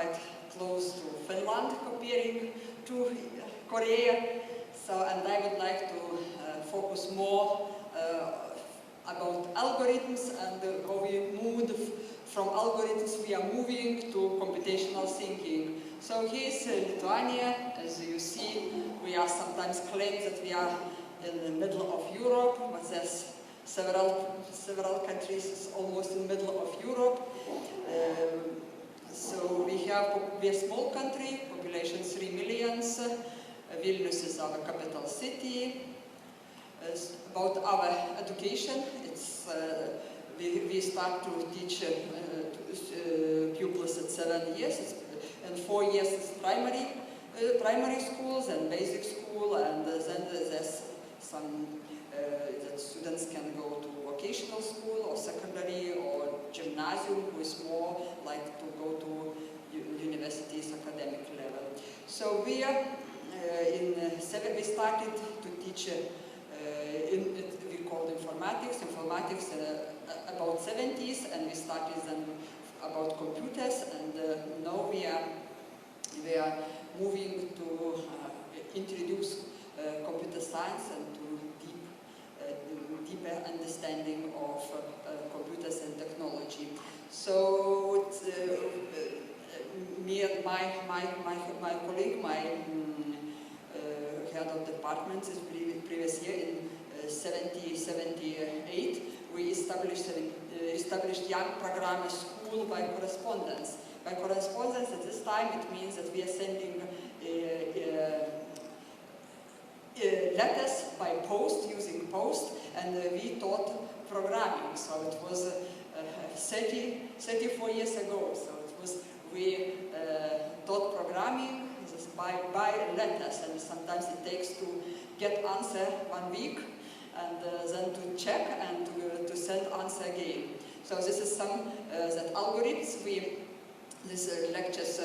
quite close to Finland comparing to Korea. So, and I would like to focus more about algorithms and how we moved from algorithms, we are moving to computational thinking. So here's Lithuania. As you see, we are sometimes claimed that we are in the middle of Europe, but there's several countries almost in the middle of Europe. So we are a small country, population 3 million. Vilnius is our capital city. About our education, it's we start to teach pupils at 7 years, and 4 years is primary schools and basic school, and then there's some that students can go to vocational school or secondary or gymnasium, who is more like to go to university's academic level. So we are we started to teach we called informatics about 70s, and we started then about computers, and now we are moving to introduce computer science and to deeper understanding of computers and technology. So me and my colleague, head of departments, is previous year in 78, we established young programmer school by correspondence. By correspondence at this time it means that we are sending letters by post, using post, and we taught programming. So it was 34 years ago. So it was we taught programming by letters, and sometimes it takes to get answer 1 week, and then to check and to send answer again. So this is some that algorithms. This lectures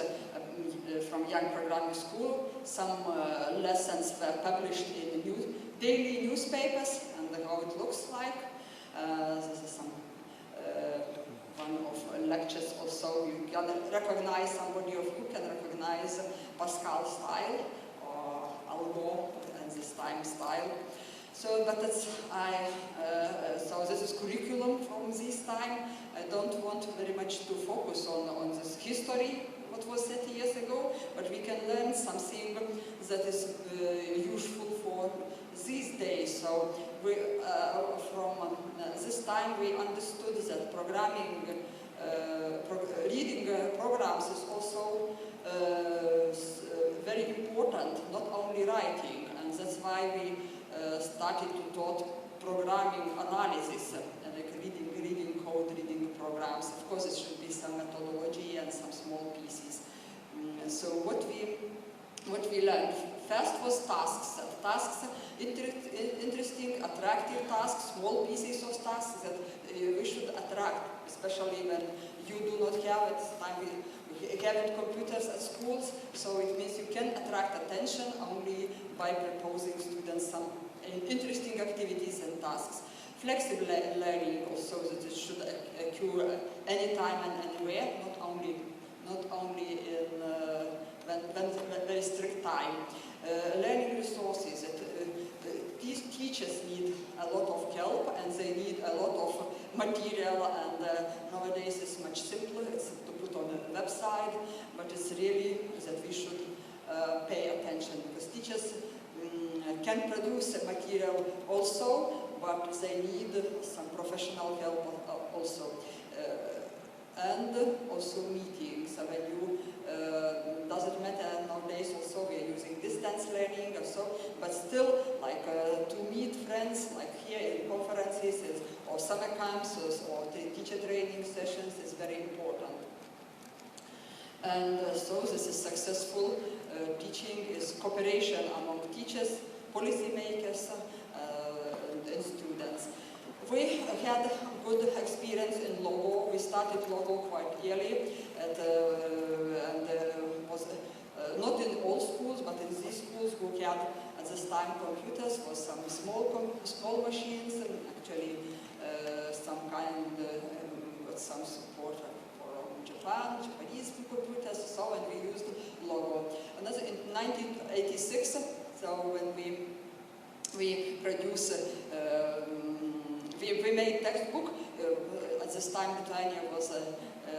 from Young Programming School. Some lessons were published in daily newspapers, and how it looks like. This is some one of lectures also. You can recognize, somebody of you can recognize Pascal style or Algo and this time style. So, but it's, so this is curriculum from this time. I don't want very much to focus on this history, what was 30 years ago, but we can learn something that is useful for these days. So we, from this time we understood that programming, reading programs is also very important, not only writing, and that's why we started to taught programming analysis, like reading code, reading programs. Of course, it should be some methodology and some small pieces. So what we learned first was tasks. Tasks, interesting, attractive tasks, small pieces of tasks that we should attract, especially when you do not have at this time. We haven't computers at schools, so it means you can attract attention only by proposing students some interesting activities and tasks. Flexible learning also, that it should occur anytime and anywhere, not only in when very strict time. Learning resources. These teachers need a lot of help, and they need a lot of material, and nowadays it's much simpler. It's to put on a website, but it's really that we should pay attention, because teachers can produce material also, but they need some professional help also. And also meetings. So when you, doesn't matter nowadays also we are using distance learning also, but still like to meet friends like here in conferences or summer camps or teacher training sessions is very important. And so this is successful teaching is cooperation among teachers, policymakers and students. We had good experience in Logo. We started Logo quite early, and was not in all schools, but in these schools who had at this time computers, was some small machines, and actually some kind got some support from Japanese computers, so, 1986, so when we produce, we made textbook. At this time, Lithuania was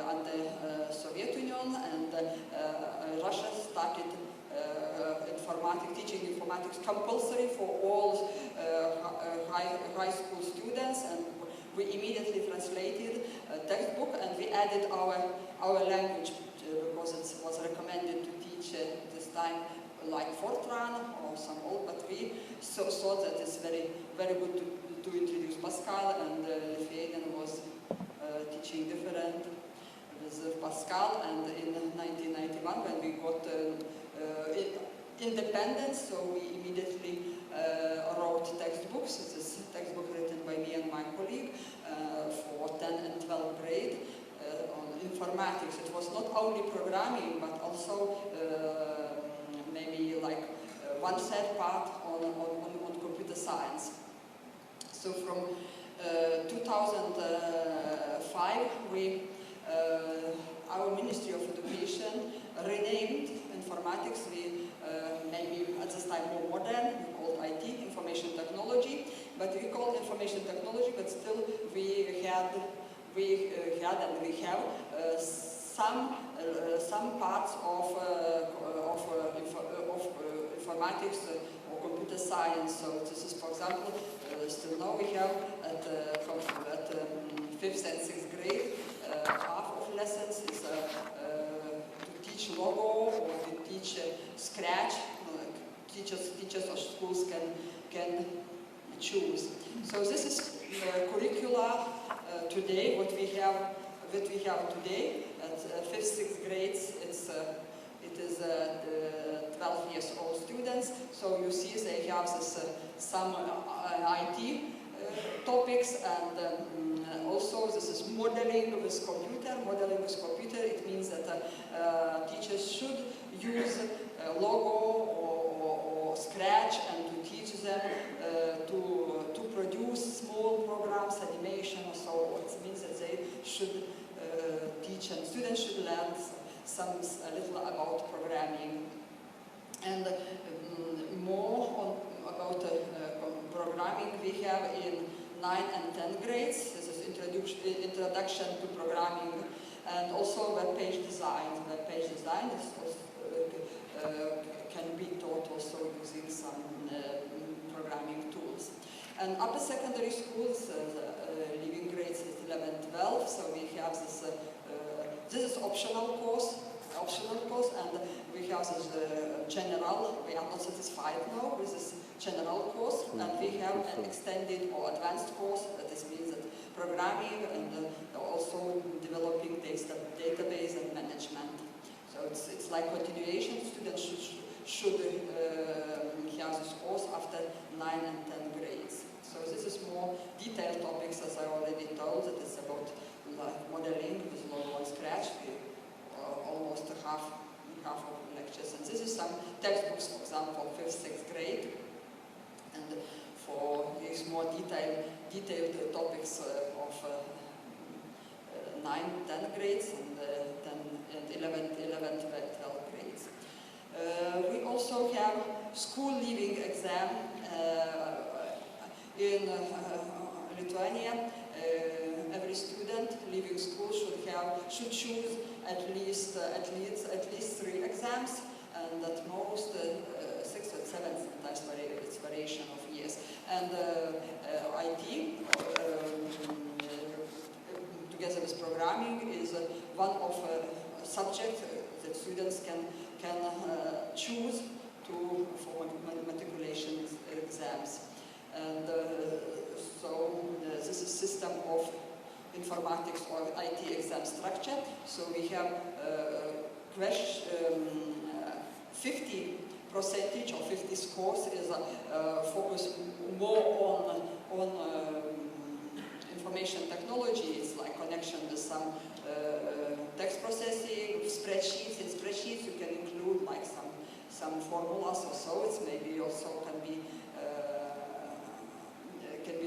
under Soviet Union, and Russia started teaching informatics compulsory for all high school students, and we immediately translated a textbook, and we added our language because it was recommended to teach this time like Fortran or some old, but we thought that it's very good to introduce Pascal, and Lithuanian was teaching different with Pascal. And in 1991, when we got independence, so we immediately wrote textbooks. This is a textbook written by me and my colleague for 10 and 12th grade on informatics. It was not only programming, but also maybe like one-third part on computer science. So from 2005, our Ministry of Education renamed informatics. We maybe at this time more modern. We called IT, information technology, but we called information technology. But still, we had and we have some parts of informatics or computer science. So this is, for example, still now we have at 5th and 6th grade, half of lessons is to teach logo or to teach Scratch. Teachers or schools can choose. So this is curricula today. What we have today at 5th, 6th grades. It is 12 years old students. So you see they have this some IT topics, and also this is modeling with computer. Modeling with computer, it means that teachers should use logo or Scratch, and to teach them to produce small programs, animation, or so on. It means that they should teach, and students should learn a little about programming. And more about programming we have in 9 and 10 grades. This is introduction to programming, and also web page design. Web page design is also, can be taught also using some programming tools. And upper secondary schools, living grades is 11, 12. So we have this. This is optional course, and we have this general. We are not satisfied now with this general course, and we have an extended or advanced course. That means that programming and also developing database and management. So it's like continuation. Students should have this course after 9 and 10 grades. So this is more detailed topics, as I already told. That is about modeling with logo and Scratch. Almost half of the lectures. And this is some textbooks, for example, 5th, 6th grade. And for these more detailed topics of 9, 10 grades and 11, 12 grades. We also have school leaving exam in Lithuania. Every student leaving school should choose at least 3 exams, and at most 6 or 7. Sometimes it's variation of years. And IT, together with programming, is one of subjects that students can choose for matriculation exams. And so this is system of informatics or IT exam structure. So we have 50% or 50 scores is focused more on information technology. It's like connection with some text processing, spreadsheets. In spreadsheets you can include like some formulas or so. It's maybe also can be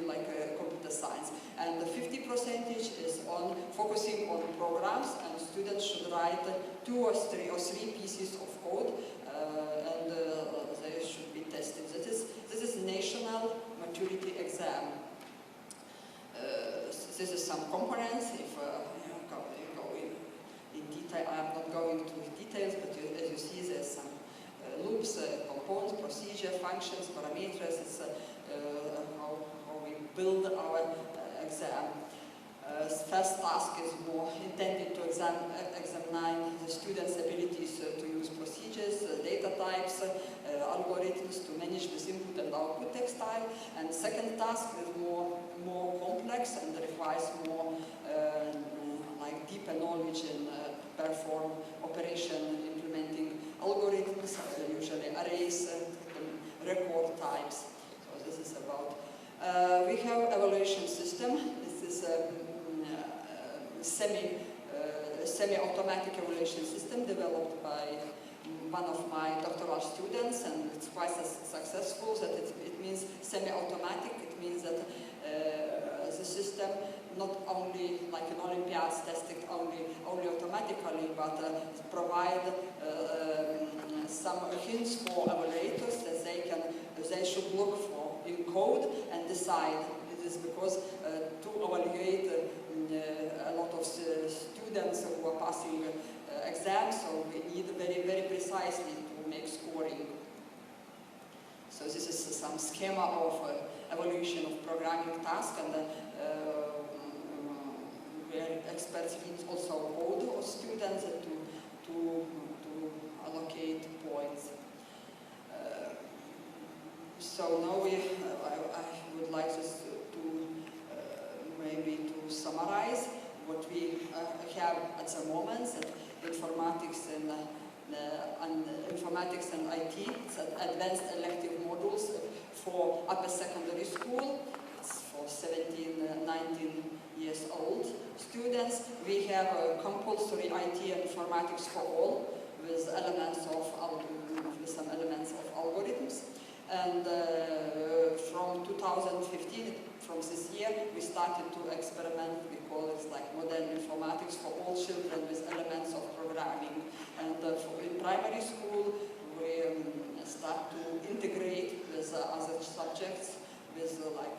like computer science. And the 50% is on focusing on programs, and students should write 2 or 3 pieces of code. And maturity exam. This is some components. If you go in detail, I am not going to details, but as you see, there's some loops, components, procedure, functions, parameters. It's how we build our exam. First task is more intended to examine the students' abilities to use procedures, data types, algorithms to manage this input and output text style. And second task is more complex and requires more like deeper knowledge in perform operation implementing algorithms, usually arrays, record types. So this is about. We have evaluation system. This is a semi-automatic evaluation system developed by one of my doctoral students, and it's quite successful. That it means semi-automatic. It means that the system not only like an Olympiads tested only automatically, but provide some hints for evaluators that they should look for in code and decide. It is because to evaluate a lot of students who are passing exams, so we need very precisely to make scoring. So this is some schema of evaluation of programming task, and where experts need also code of students to allocate points. So now I would like just to maybe to summarize what we have at the moment. That informatics and IT, it's advanced elective modules for upper secondary school. It's for 17, 19 years old students. We have a compulsory IT and informatics for all with elements of some elements of algorithms. And from 2015, from this year, we started to experiment. We call it like modern informatics for all children with elements of programming. And in primary school, we start to integrate with other subjects, with like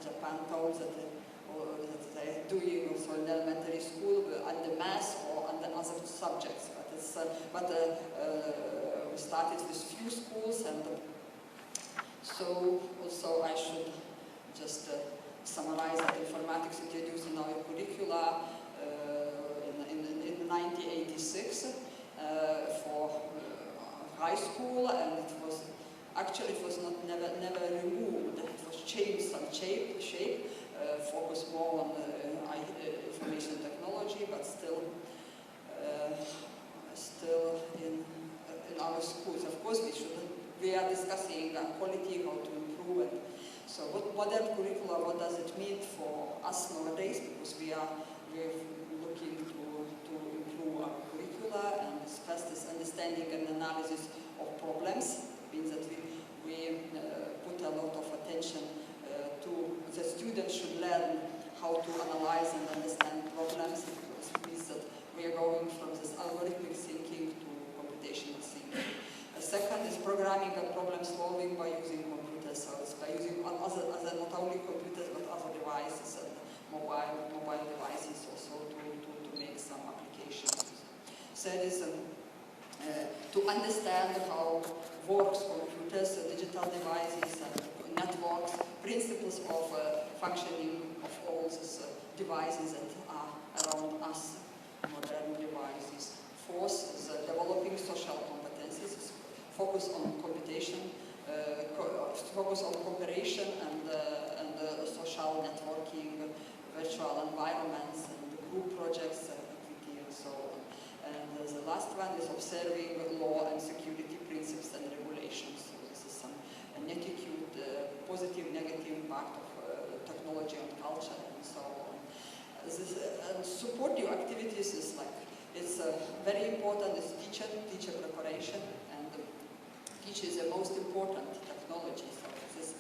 Japan tones that they're doing also in elementary school, under math or under other subjects. But we started with few schools, and so also I should just summarize that informatics introduced in our curricula in 1986 for high school, and it was never removed. It was changed some shape, focused more on information technology, but still in our schools. Of course, we are discussing quality, how to improve it. So what modern curricula, what does it mean for us nowadays? Because we're looking to improve our curricula, and first is understanding and analysis of problems. It means that we put a lot of attention to the students should learn how to analyze and understand problems. It means that we are going from this algorithmic thinking to computational thinking. Second is programming and problem solving by using computers. So it's by using not only computers but other devices and mobile devices also to make some applications. Third is to understand how works computers, digital devices, and networks, principles of functioning of all these devices that are around us, modern devices. Fourth is developing social competencies, focus on computation, focus on cooperation and social networking, virtual environments, and group projects, equity, and so on. And the last one is observing law and security principles and regulations. So this is some attitude, positive, negative impact of technology on culture, and so on. Supportive activities is like, it's very important. It's teacher preparation, and teacher is the most important technology. So this,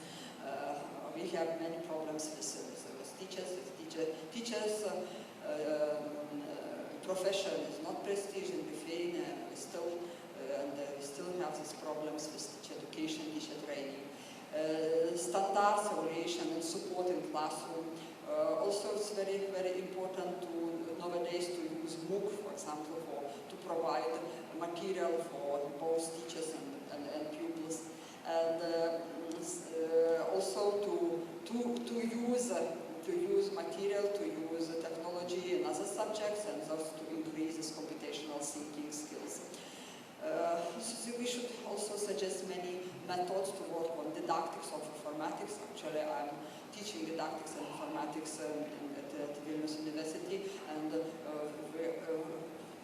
we have many problems with teachers. Teachers profession is not prestige in Lithuania. We still have these problems with teacher education, teacher training. standards, evaluation and support in classroom. Also, it's very, very important to nowadays to use MOOC, for example, to provide material for both teachers and pupils, and also to use material, to use technology in other subjects, and thus to increase this computational thinking skills. So we should also suggest many methods to work on didactics of informatics. Actually, I'm teaching didactics and informatics at Vilnius University, and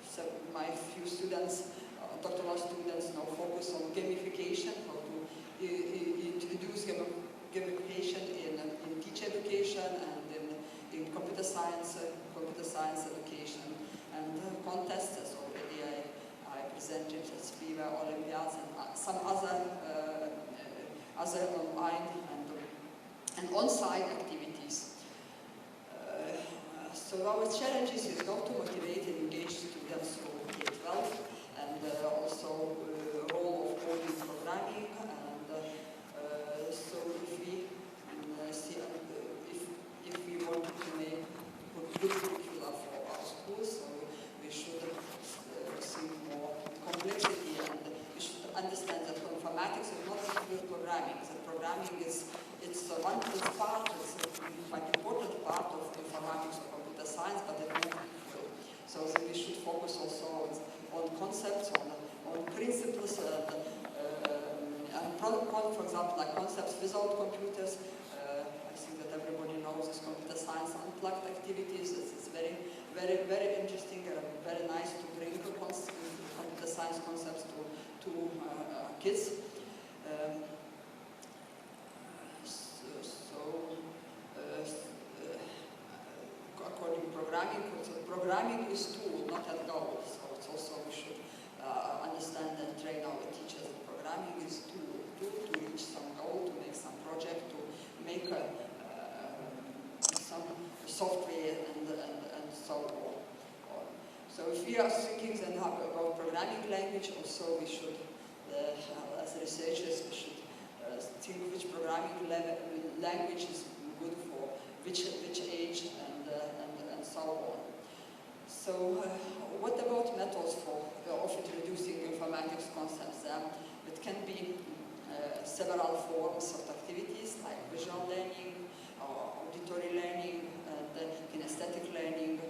so my few students, doctoral students, now focus on gamification, how to introduce gamification in teacher education and in computer science education, and contests, as already I presented at Spiva Olympiads and some other online and on-site activities. So our challenge is not to motivate and engage students through K-12, and also role of coding programming, and so if we see if we want to make good curricula for our schools, so we should think more complexity, and we should understand that informatics is not pure programming. That programming is quite important part of informatics or computer science, but it's not equal. So we should focus also on concepts, on principles, and for example, like concepts without computers. I think that everybody knows this computer science unplugged activities. It's very, very, very interesting and very nice to bring computer science concepts to kids. According to programming is tool, not a goal. So it's also we should understand and train our teachers that programming is tool to reach some goal, to make some project, to make some software and so on. So if we are thinking then about programming language, also we should, as researchers, we should think which programming language is good for which age and so on. So what about methods of introducing informatics concepts? It can be several forms of activities like visual learning, auditory learning, and kinesthetic learning.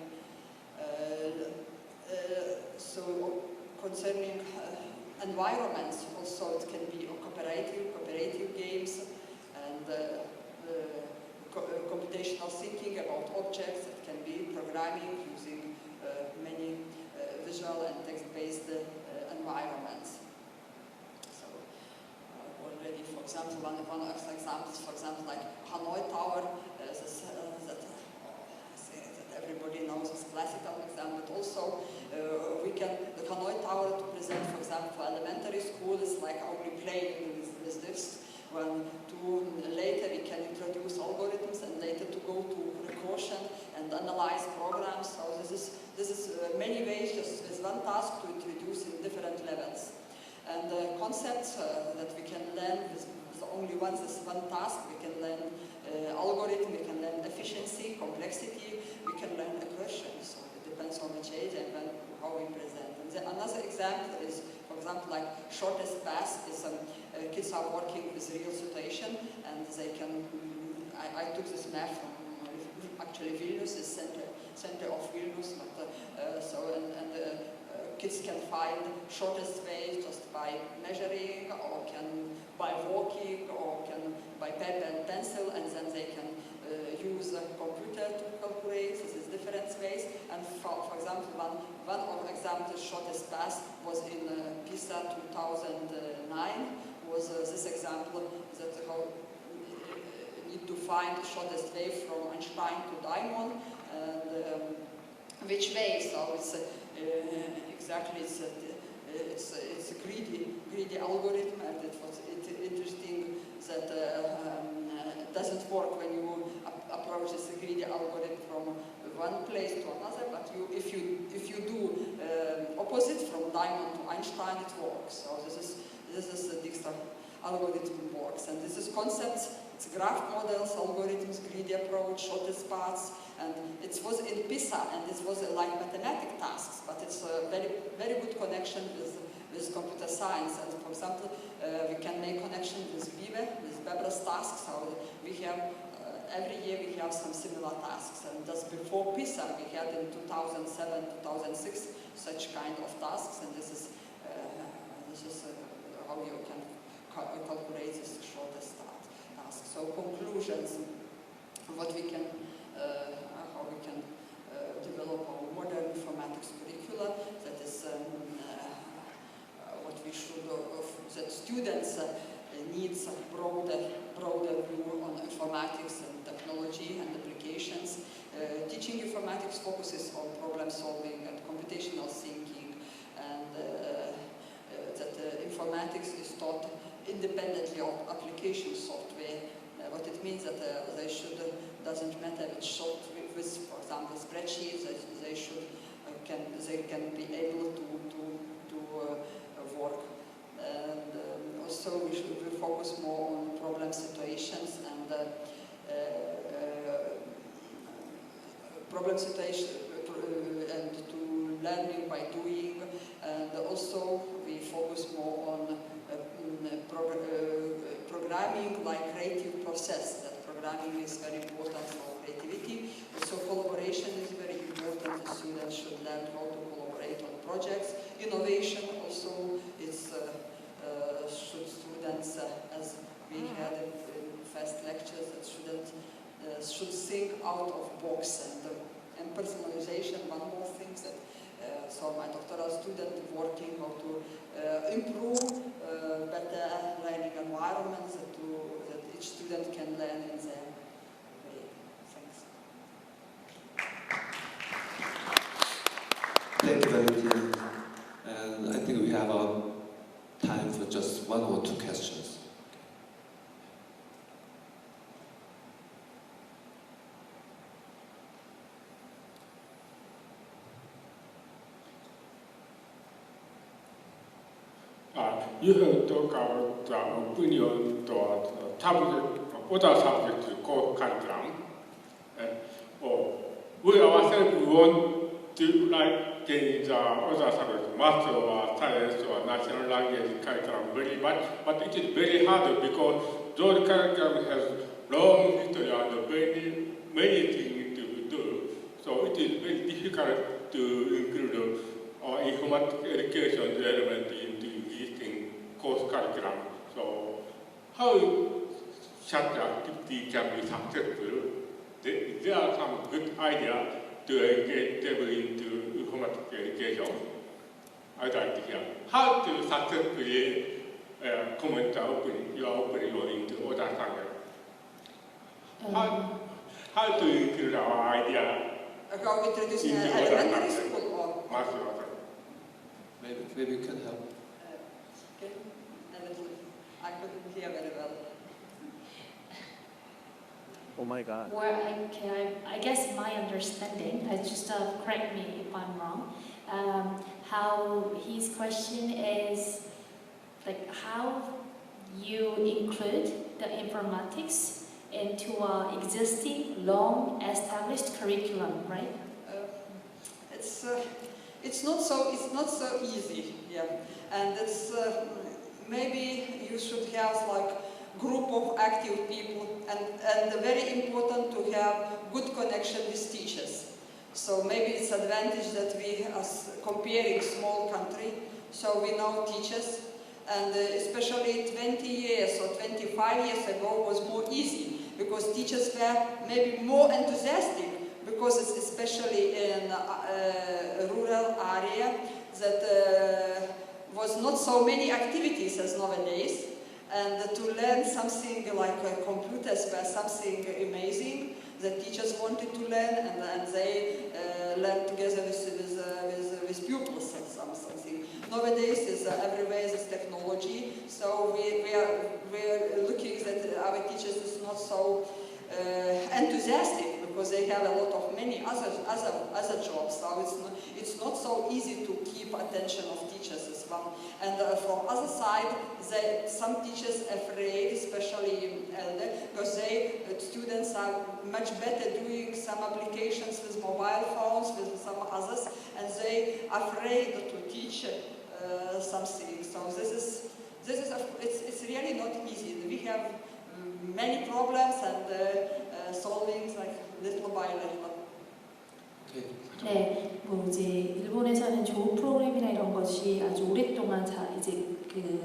So concerning environments, also it can be cooperative games, and computational thinking about objects. It can be programming using many visual and text-based environments. So already, for example, one of the examples, for example, like Hanoi Tower, that everybody knows is classical example, but also the Hanoi Tower to present, for example, for elementary school is like only playing with this. When later we can introduce algorithms, and later to go to recursion and analyze programs. So this is many ways, just with one task, to introduce in different levels. And concepts that we can learn with only one task. We can learn algorithm, we can learn efficiency, complexity, we can learn recursion. So it depends on which age and how we present. And then another example is, for example, like shortest path is kids are working with real situation, and they can. I took this map from actually Vilnius, the center of Vilnius, but kids can find shortest way just by measuring, or can by walking, or can by pen and pencil, and then they can use a computer to calculate. This is different ways. And for example, one of examples, shortest path, was in PISA 2009. Was this example that how need to find the shortest way from Einstein to Dagiene, and which way. So it's exactly it's a greedy algorithm, and it was interesting that it doesn't work when you approach this greedy algorithm from one place to another. But if you do opposite from Dagiene to Einstein, it works. So this is the Dijkstra algorithm works, and this is concepts It's graph models, algorithms, greedy approach, shortest paths, and it was in PISA, and it was like mathematic tasks, but it's a very good connection with computer science. And for example, we can make connection with BIVE, with Bebra's tasks. So we have every year we have some similar tasks, and just before PISA we had in 2007, 2006 such kind of tasks, and this is how you can calculate this shortest task. So conclusions, what we can, how we can develop our modern informatics curricula. That is what we should, that students needs a broader view on informatics and technology and applications. Teaching informatics focuses on problem solving and computational thinking, and that informatics is taught independently of application software. What it means that they should, doesn't matter which software, with, for example, spreadsheets, they can be able to work. And also we should focus more on problem situations and and to learning by doing, and also we focus more on programming like creative process. That programming is very important for creativity. Also collaboration is very important. The students should learn how to collaborate on projects. Innovation also is should students, as we had in first lectures, that students should think out of box, and personalization. One more thing that so my doctoral student working how to improve better learning environments that each student can learn in their way. Thanks. Thank you, Dagiene. And I think we have time for just one or two questions. You have talked about the opinion toward other subject co-curriculum. We ourselves want to like change the other subject, math or science or national language curriculum very much, but it is very hard because those curriculum has long history and very many things to do. So it is very difficult to include informatics education element into existing course curriculum. So how such activity can be successful? There are some good ideas to engage them into informatics education. I'd like to hear how to successfully comment your opinion into other subjects. How to include our idea How we introduce in into elementary school or Maybe you can help. okay. I couldn't hear very well. Oh my God. Or I guess my understanding, just correct me if I'm wrong, how his question is like how you include the informatics into our existing long established curriculum, right? It's not so easy, yeah, and it's maybe you should have like group of active people, and very important to have good connection with teachers. So maybe it's advantage that we are comparing small country, so we know teachers, and especially 20 years or 25 years ago was more easy because teachers were maybe more enthusiastic, because it's especially in a rural area that was not so many activities as nowadays, and to learn something like computers were something amazing that teachers wanted to learn, and they learned together with pupils and something. Nowadays is everywhere is technology, so we are looking that our teachers is not so enthusiastic because they have a lot of many other jobs. So it's not so easy to keep attention of teachers as well. And from other side, some teachers afraid, especially elder, because students are much better doing some applications with mobile phones, with some others, and they afraid to teach something. So it's really not easy. We have many problems and solving like little by little. 네, 뭐 이제 일본에서는 좋은 프로그램이나 이런 것이 아주 오랫동안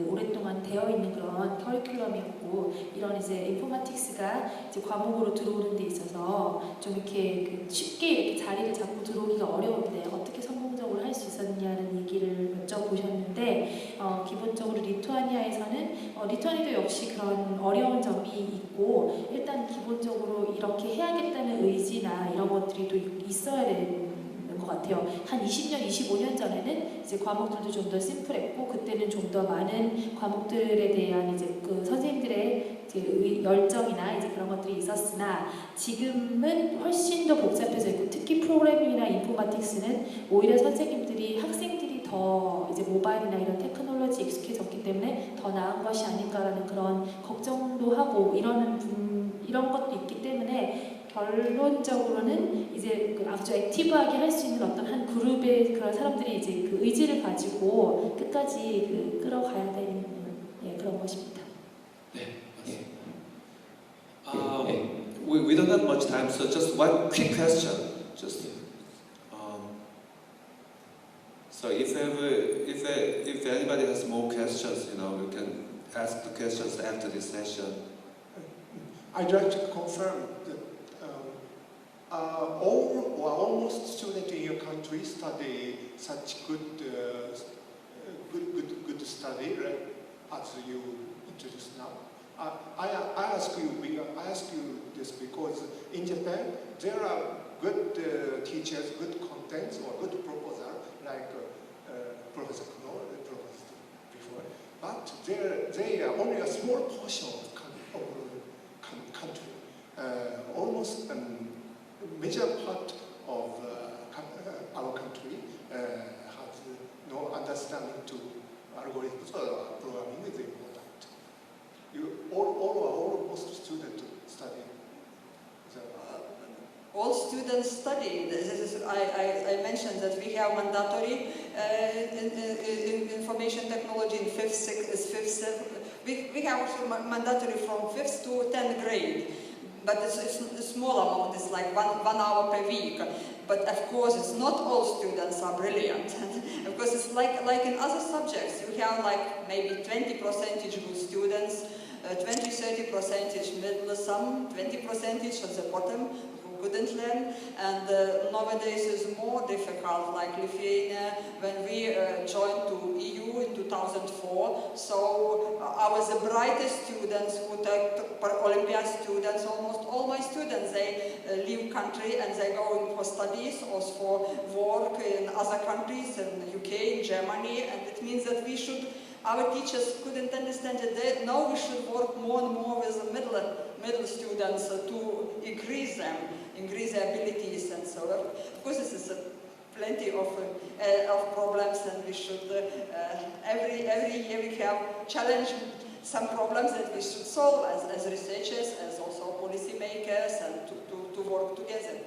오랫동안 되어 있는 그런 커리큘럼이었고, 이런 이제 인포마틱스가 이제 과목으로 들어오는 데 있어서 좀 이렇게 쉽게 이렇게 자리를 잡고 들어오기가 어려운데 어떻게 성공적으로 할 수 있었느냐는 얘기를 여쭤보셨는데, 기본적으로 리투아니아에서는 리투아니아도 역시 그런 어려운 점이 있고, 일단 기본적으로 이렇게 해야겠다는 의지나 이런 것들이 또 있어야 되는 것 같아요. 한 20년, 25년 전에는 이제 과목들도 좀 더 심플했고, 그때는 좀 더 많은 과목들에 대한 이제 그 선생님들의 이제 열정이나 이제 그런 것들이 있었으나, 지금은 훨씬 더 복잡해져 있고, 특히 프로그래밍이나 인포마틱스는 오히려 선생님들이 학생들이 더 이제 모바일이나 이런 테크놀로지 익숙해졌기 때문에 더 나은 것이 아닌가라는 그런 걱정도 하고 이런 것도 있기 때문에, 결론적으로는 이제 아주 액티브하게 할 수 있는 어떤 한 그룹의 그런 사람들이 이제 그 의지를 가지고 끝까지 끌어가야 되는 그런 것입니다. 네, we don't have much time, so just one quick question. So if anybody has more questions, we can ask the questions after this session. I'd like to confirm that all or almost students in your country study such good study, right, as you introduced now. I ask you this because in Japan there are good teachers, good contents, or good proposal like Professor Kuno proposed before, but they are only a small portion of the country. Almost major part of our country has no understanding to algorithms or programming is important. Most students study. All students study. I mentioned that we have mandatory information technology in 5th, 6th, we have mandatory from 5th to 10th grade. But it's a small amount, it's like one hour per week. But of course, it's not all students are brilliant. Of course, it's like in other subjects. You have like maybe 20% good students, 20-30% middle, some 20% at the bottom who couldn't learn. And nowadays it's more difficult, like Lithuania, when we joined to EU in 2004. So the brightest students who take Olympiad students, almost all my students, they leave country and they go for studies or for work in other countries, in UK, in Germany, and it means that our teachers couldn't understand that now we should work more and more with the middle students to increase their abilities and so on. Of course, this is plenty of problems, and we should every year we have challenge some problems that we should solve as researchers, as also policy makers, and to work together.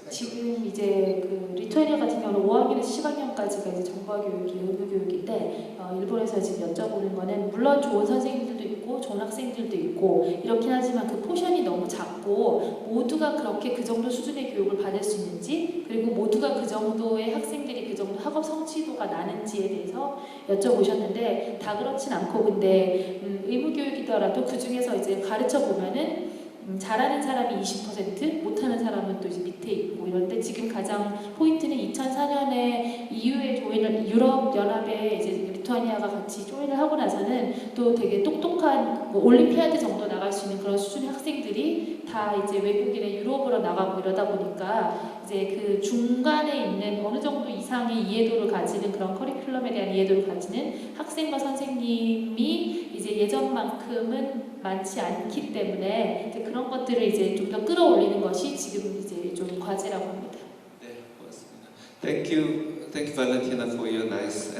지금 이제 그 리투아니아 같은 경우는 5학년에서 10학년까지가 이제 정보화 교육이 의무 교육인데, 일본에서 지금 여쭤보는 거는 물론 좋은 선생님들도 있고 좋은 학생들도 있고 이렇긴 하지만 그 포션이 너무 작고 모두가 그렇게 그 정도 수준의 교육을 받을 수 있는지, 그리고 모두가 그 정도의 학생들이 그 정도 학업 성취도가 나는지에 대해서 여쭤보셨는데, 다 그렇진 않고, 근데 의무 교육이더라도 그 중에서 이제 가르쳐 보면은 잘하는 사람이 20%, 못하는 사람은 또 이제 밑에 있고 이런데, 지금 가장 포인트는 2004년에 EU에 유럽 연합에 이제 리투아니아가 같이 조인을 하고 나서는 또 되게 똑똑한 올림피아드 정도 나갈 수 있는 그런 수준의 학생들이 다 이제 외국이나 유럽으로 나가고 이러다 보니까 이제 그 중간에 있는 어느 정도 이상의 이해도를 가지는 그런 커리큘럼에 대한 이해도를 가지는 학생과 선생님이 이제 예전만큼은 많지 않기 때문에 이제 그런 것들을 이제 좀 더 끌어올리는 것이 지금 이제 좀 과제라고 합니다. 네, 고맙습니다. Thank you, Valentina, for your nice